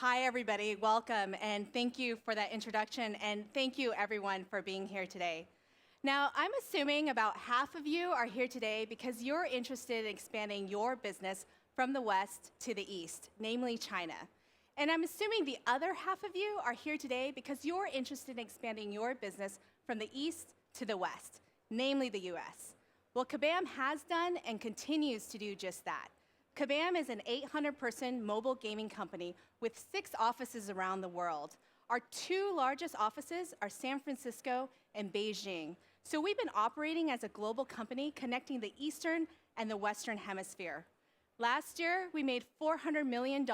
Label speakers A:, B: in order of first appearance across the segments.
A: Hi, everybody. Welcome, and thank you for that introduction, and thank you, everyone, for being here today. Now, I'm assuming about half of you are here today because you're interested in expanding your business from the West to the East, namely China. And I'm assuming the other half of you are here today because you're interested in expanding your business from the East to the West, namely the US. Well, Kabam has done and continues to do just that. Kabam is an 800-person mobile gaming company with 6 offices around the world. Our 2 largest offices are San Francisco and Beijing. So we've been operating as a global company connecting the Eastern and the Western Hemisphere. Last year, we made $400 million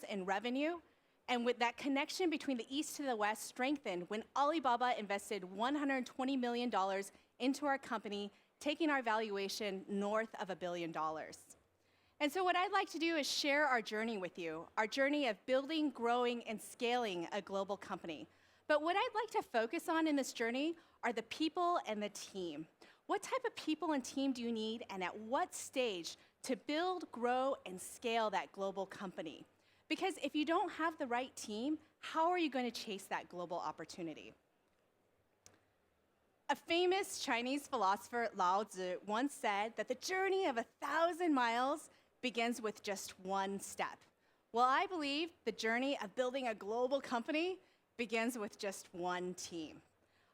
A: in revenue, and with that connection between the East to the West strengthened when Alibaba invested $120 million into our company, taking our valuation north of $1 billion. And so what I'd like to do is share our journey with you, our journey of building, growing, and scaling a global company. But what I'd like to focus on in this journey are the people and the team. What type of people and team do you need, and at what stage to build, grow, and scale that global company? Because if you don't have the right team, how are you going to chase that global opportunity? A famous Chinese philosopher, Lao Tzu, once said that the journey of 1,000 miles begins with just one step. Well, I believe the journey of building a global company begins with just one team.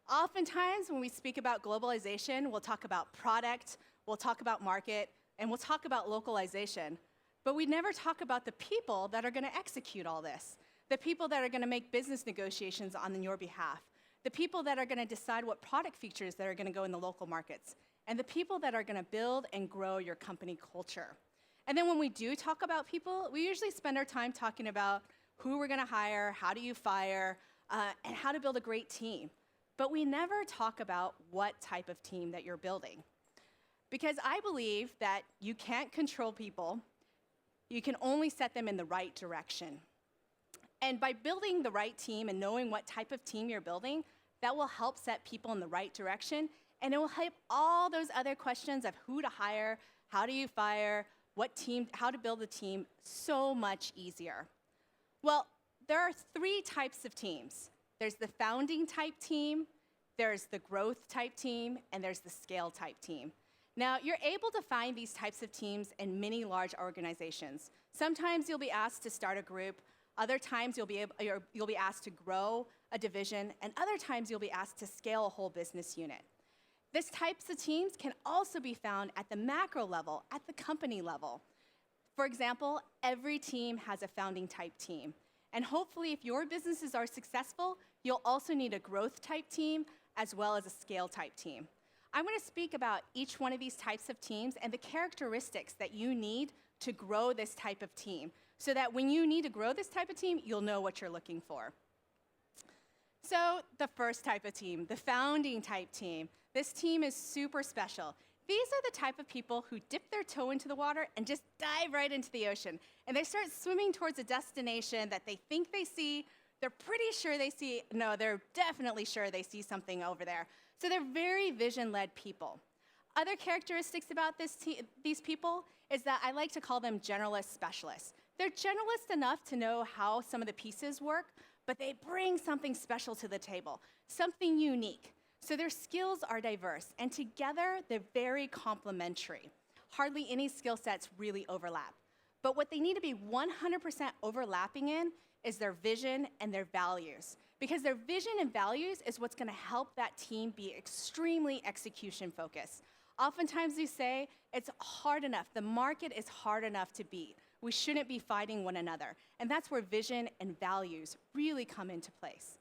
A: Oftentimes, when we speak about globalization, we'll talk about product, we'll talk about market, and we'll talk about localization. But we never talk about the people that are going to execute all this, the people that are going to make business negotiations on your behalf, the people that are going to decide what product features that are going to go in the local markets, and the people that are going to build and grow your company culture. And then when we do talk about people, we usually spend our time talking about who we're going to hire, how do you fire, and how to build a great team. But we never talk about what type of team that you're building. Because I believe that you can't control people, you can only set them in the right direction. And by building the right team and knowing what type of team you're building, that will help set people in the right direction, and it will help all those other questions of who to hire, how do you fire, what team, how to build a team so much easier. Well, there are 3 types of teams. There's the founding type team, there's the growth type team, and there's the scale type team. Now, you're able to find these types of teams in many large organizations. Sometimes you'll be asked to start a group, other times you'll be asked to grow a division, and other times you'll be asked to scale a whole business unit. These types of teams can also be found at the macro level, at the company level. For example, every team has a founding type team. And hopefully, if your businesses are successful, you'll also need a growth type team as well as a scale type team. I'm going to speak about each one of these types of teams and the characteristics that you need to grow this type of team, so that when you need to grow this type of team, you'll know what you're looking for. So the first type of team, the founding type team. This team is super special. These are the type of people who dip their toe into the water and just dive right into the ocean. And they start swimming towards a destination that they think they see. They're pretty sure they see, no, they're definitely sure they see something over there. So they're very vision-led people. Other characteristics about these people is that I like to call them generalist specialists. They're generalist enough to know how some of the pieces work, but they bring something special to the table, something unique. So their skills are diverse, and together they're very complementary. Hardly any skill sets really overlap. But what they need to be 100% overlapping in is their vision and their values. Because their vision and values is what's going to help that team be extremely execution focused. Oftentimes we say, it's hard enough, the market is hard enough to beat. We shouldn't be fighting one another. And that's where vision and values really come into place.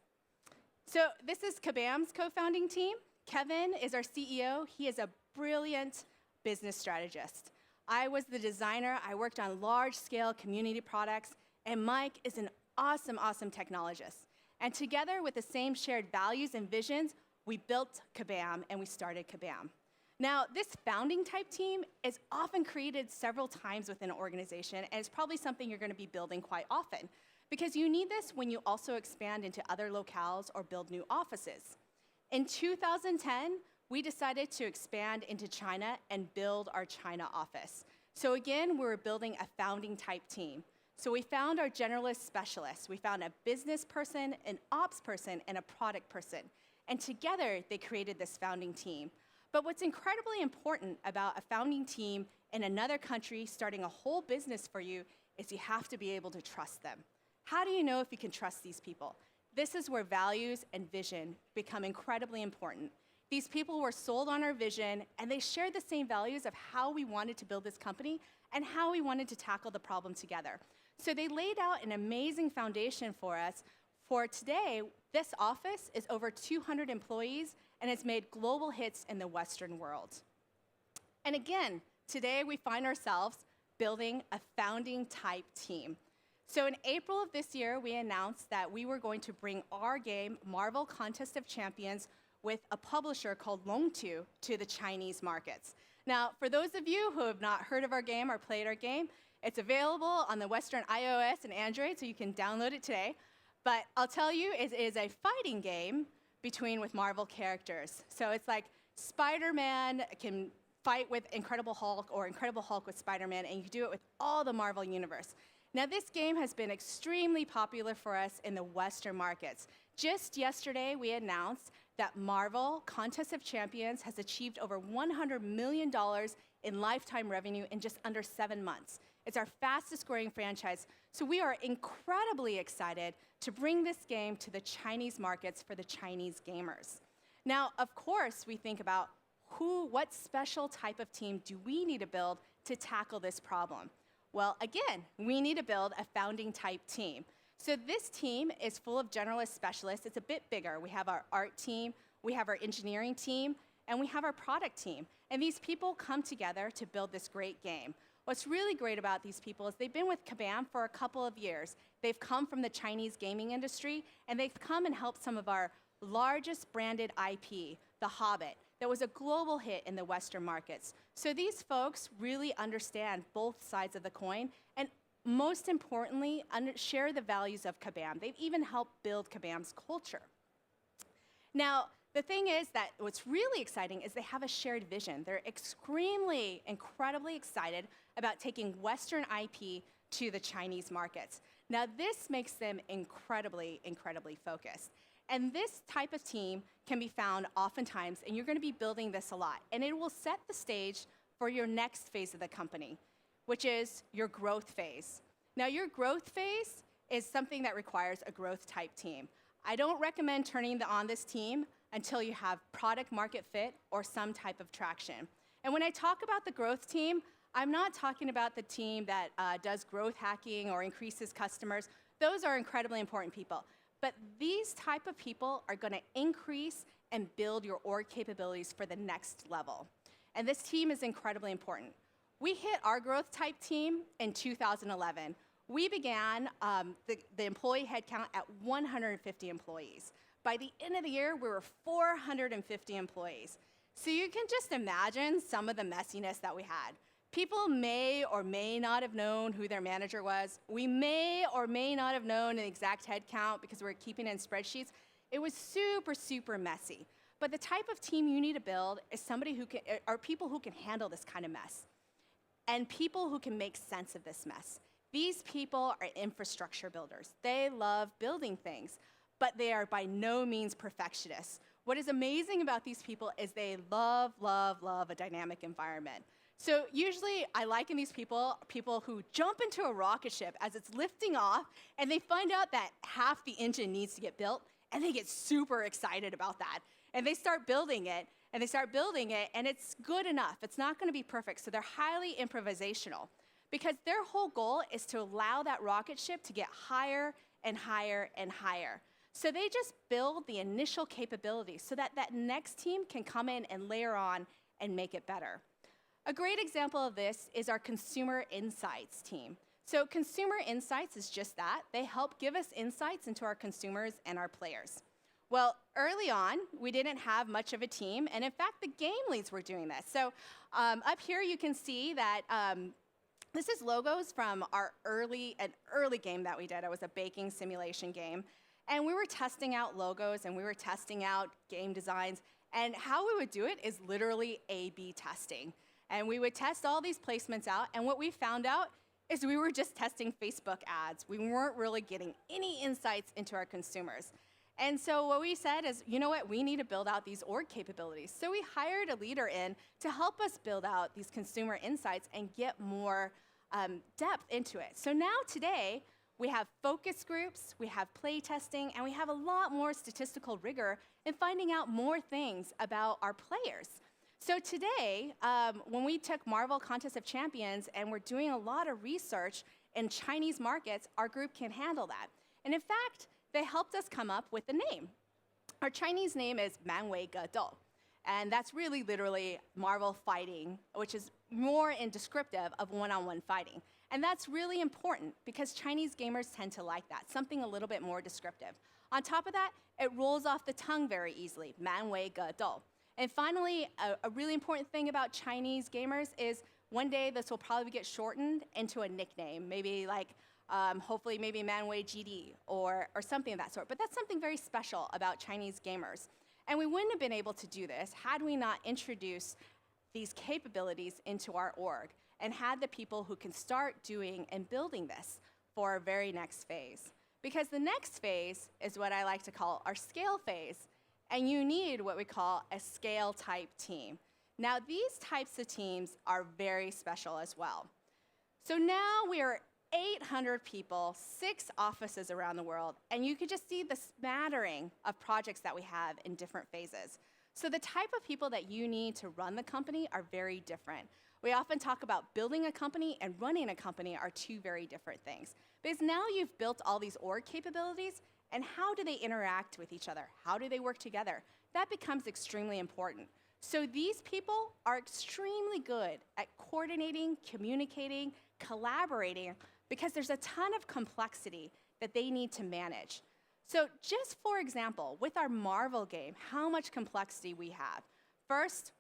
A: So this is Kabam's co-founding team. Kevin is our CEO. He is a brilliant business strategist. I was the designer. I worked on large-scale community products. And Mike is an awesome, awesome technologist. And together with the same shared values and visions, we built Kabam and we started Kabam. Now, this founding type team is often created several times within an organization, and it's probably something you're going to be building quite often, because you need this when you also expand into other locales or build new offices. In 2010, we decided to expand into China and build our China office. So again, we're building a founding type team. So we found our generalist specialists. We found a business person, an ops person, and a product person. And together, they created this founding team. But what's incredibly important about a founding team in another country starting a whole business for you is you have to be able to trust them. How do you know if you can trust these people? This is where values and vision become incredibly important. These people were sold on our vision, and they shared the same values of how we wanted to build this company and how we wanted to tackle the problem together. So they laid out an amazing foundation for us. For today, this office is over 200 employees, and it's made global hits in the Western world. And again, today we find ourselves building a founding type team. So in April of this year, we announced that we were going to bring our game, Marvel Contest of Champions, with a publisher called Longtu to the Chinese markets. Now, for those of you who have not heard of our game or played our game, it's available on the Western iOS and Android, so you can download it today. But I'll tell you, it is a fighting game with Marvel characters. So it's like Spider-Man can fight with Incredible Hulk or Incredible Hulk with Spider-Man, and you can do it with all the Marvel universe. Now, this game has been extremely popular for us in the Western markets. Just yesterday, we announced that Marvel Contest of Champions has achieved over $100 million in lifetime revenue in just under 7 months. It's our fastest growing franchise, so we are incredibly excited to bring this game to the Chinese markets for the Chinese gamers. Now, of course, we think about what special type of team do we need to build to tackle this problem? Well, again, we need to build a founding type team. So this team is full of generalist specialists. It's a bit bigger. We have our art team, we have our engineering team, and we have our product team. And these people come together to build this great game. What's really great about these people is they've been with Kabam for a couple of years. They've come from the Chinese gaming industry, and they've come and helped some of our largest branded IP, The Hobbit, that was a global hit in the Western markets. So these folks really understand both sides of the coin, and most importantly, share the values of Kabam. They've even helped build Kabam's culture. Now, the thing is that what's really exciting is they have a shared vision. They're incredibly excited about taking Western IP to the Chinese markets. Now, this makes them incredibly focused. And this type of team can be found oftentimes, and you're going to be building this a lot. And it will set the stage for your next phase of the company, which is your growth phase. Now, your growth phase is something that requires a growth type team. I don't recommend turning on this team until you have product market fit or some type of traction. And when I talk about the growth team, I'm not talking about the team that does growth hacking or increases customers. Those are incredibly important people. But these type of people are going to increase and build your org capabilities for the next level. And this team is incredibly important. We hit our growth type team in 2011. We began the employee headcount at 150 employees. By the end of the year, we were 450 employees. So you can just imagine some of the messiness that we had. People may or may not have known who their manager was. We may or may not have known an exact head count because we were keeping it in spreadsheets. It was super messy. But the type of team you need to build is people who can handle this kind of mess and people who can make sense of this mess. These people are infrastructure builders. They love building things, but they are by no means perfectionists. What is amazing about these people is they love a dynamic environment. So usually I liken these people who jump into a rocket ship as it's lifting off, and they find out that half the engine needs to get built, and they get super excited about that. And they start building it, and it's good enough. It's not going to be perfect, so they're highly improvisational because their whole goal is to allow that rocket ship to get higher and higher and higher. So they just build the initial capabilities so that that next team can come in and layer on and make it better. A great example of this is our consumer insights team. So consumer insights is just that. They help give us insights into our consumers and our players. Well, early on, we didn't have much of a team, and in fact, the game leads were doing this. So up here, you can see that this is logos from an early game that we did. It was a baking simulation game, and we were testing out logos, and we were testing out game designs, and how we would do it is literally A/B testing. And we would test all these placements out, and what we found out, is we were just testing Facebook ads. We weren't really getting any insights into our consumers. And so what we said is, you know what, we need to build out these org capabilities. So we hired a leader in to help us build out these consumer insights and get more depth into it. So now today, we have focus groups, we have play testing, and we have a lot more statistical rigor in finding out more things about our players. So today, when we took Marvel Contest of Champions and we're doing a lot of research in Chinese markets, our group can handle that. And in fact, they helped us come up with the name. Our Chinese name is Manwei Ge Dou, and that's really literally Marvel fighting, which is more in descriptive of one-on-one fighting. And that's really important because Chinese gamers tend to like that, something a little bit more descriptive. On top of that, it rolls off the tongue very easily, Manwei Ge Dou. And finally, a really important thing about Chinese gamers is one day this will probably get shortened into a nickname, maybe like hopefully maybe Manwei GD or something of that sort. But that's something very special about Chinese gamers. And we wouldn't have been able to do this had we not introduced these capabilities into our org and had the people who can start doing and building this for our very next phase. Because the next phase is what I like to call our scale phase. And you need what we call a scale type team. Now, these types of teams are very special as well. So now we are 800 people, 6 offices around the world, and you can just see the smattering of projects that we have in different phases. So the type of people that you need to run the company are very different. We often talk about building a company and running a company are two very different things. Because now you've built all these org capabilities, and how do they interact with each other? How do they work together? That becomes extremely important. So these people are extremely good at coordinating, communicating, collaborating, because there's a ton of complexity that they need to manage. So just for example, with our Marvel game, how much complexity we have. First,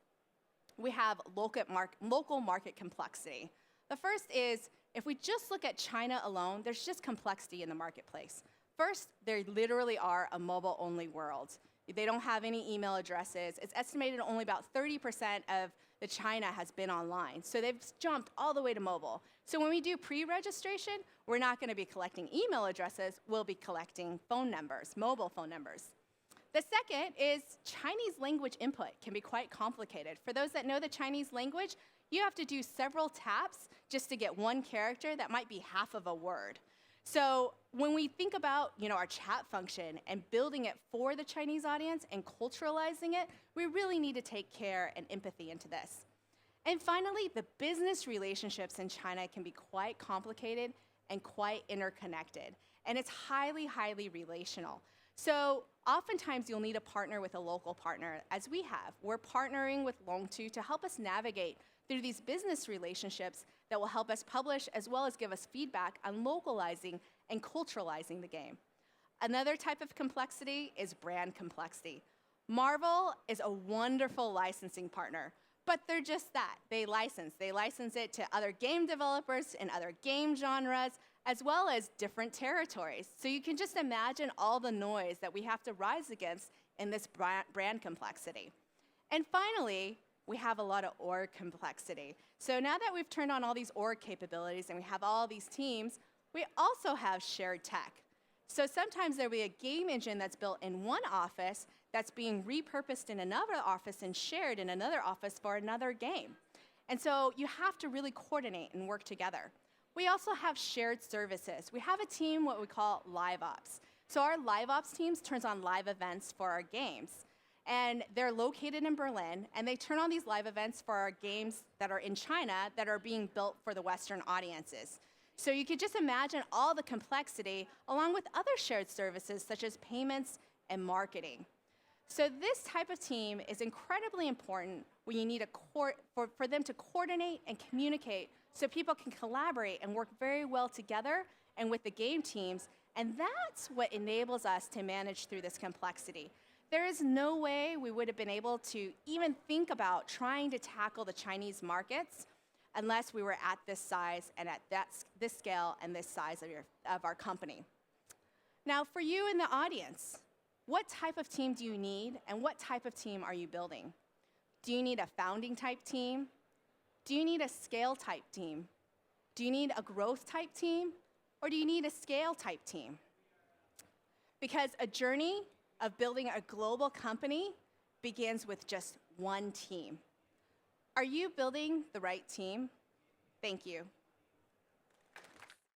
A: we have local market complexity. The first is, if we just look at China alone, there's just complexity in the marketplace. First, they literally are a mobile-only world. They don't have any email addresses. It's estimated only about 30% of the China has been online. So they've jumped all the way to mobile. So when we do pre-registration, we're not going to be collecting email addresses. We'll be collecting phone numbers, mobile phone numbers. The second is Chinese language input can be quite complicated. For those that know the Chinese language, you have to do several taps just to get one character that might be half of a word. So when we think about our chat function and building it for the Chinese audience and culturalizing it, we really need to take care and empathy into this. And finally, the business relationships in China can be quite complicated and quite interconnected. And it's highly, highly relational. So oftentimes you'll need to partner with a local partner, as we have. We're partnering with Longtu to help us navigate through these business relationships that will help us publish as well as give us feedback on localizing and culturalizing the game. Another type of complexity is brand complexity. Marvel is a wonderful licensing partner, but they're just that. They license it to other game developers in other game genres, as well as different territories. So you can just imagine all the noise that we have to rise against in this brand complexity. And finally, we have a lot of org complexity. So now that we've turned on all these org capabilities and we have all these teams, we also have shared tech. So sometimes there'll be a game engine that's built in one office that's being repurposed in another office and shared in another office for another game. And so you have to really coordinate and work together. We also have shared services. We have a team, what we call live ops. So our live ops teams turns on live events for our games. And they're located in Berlin, and they turn on these live events for our games that are in China that are being built for the Western audiences. So you could just imagine all the complexity along with other shared services such as payments and marketing. So this type of team is incredibly important when you need for them to coordinate and communicate so people can collaborate and work very well together and with the game teams, and that's what enables us to manage through this complexity. There is no way we would have been able to even think about trying to tackle the Chinese markets unless we were at this size and at this scale and this size of our company. Now, for you in the audience, what type of team do you need and what type of team are you building? Do you need a founding type team? Do you need a scale type team? Do you need a growth type team, or do you need a scale type team? Because a journey of building a global company begins with just one team. Are you building the right team? Thank you.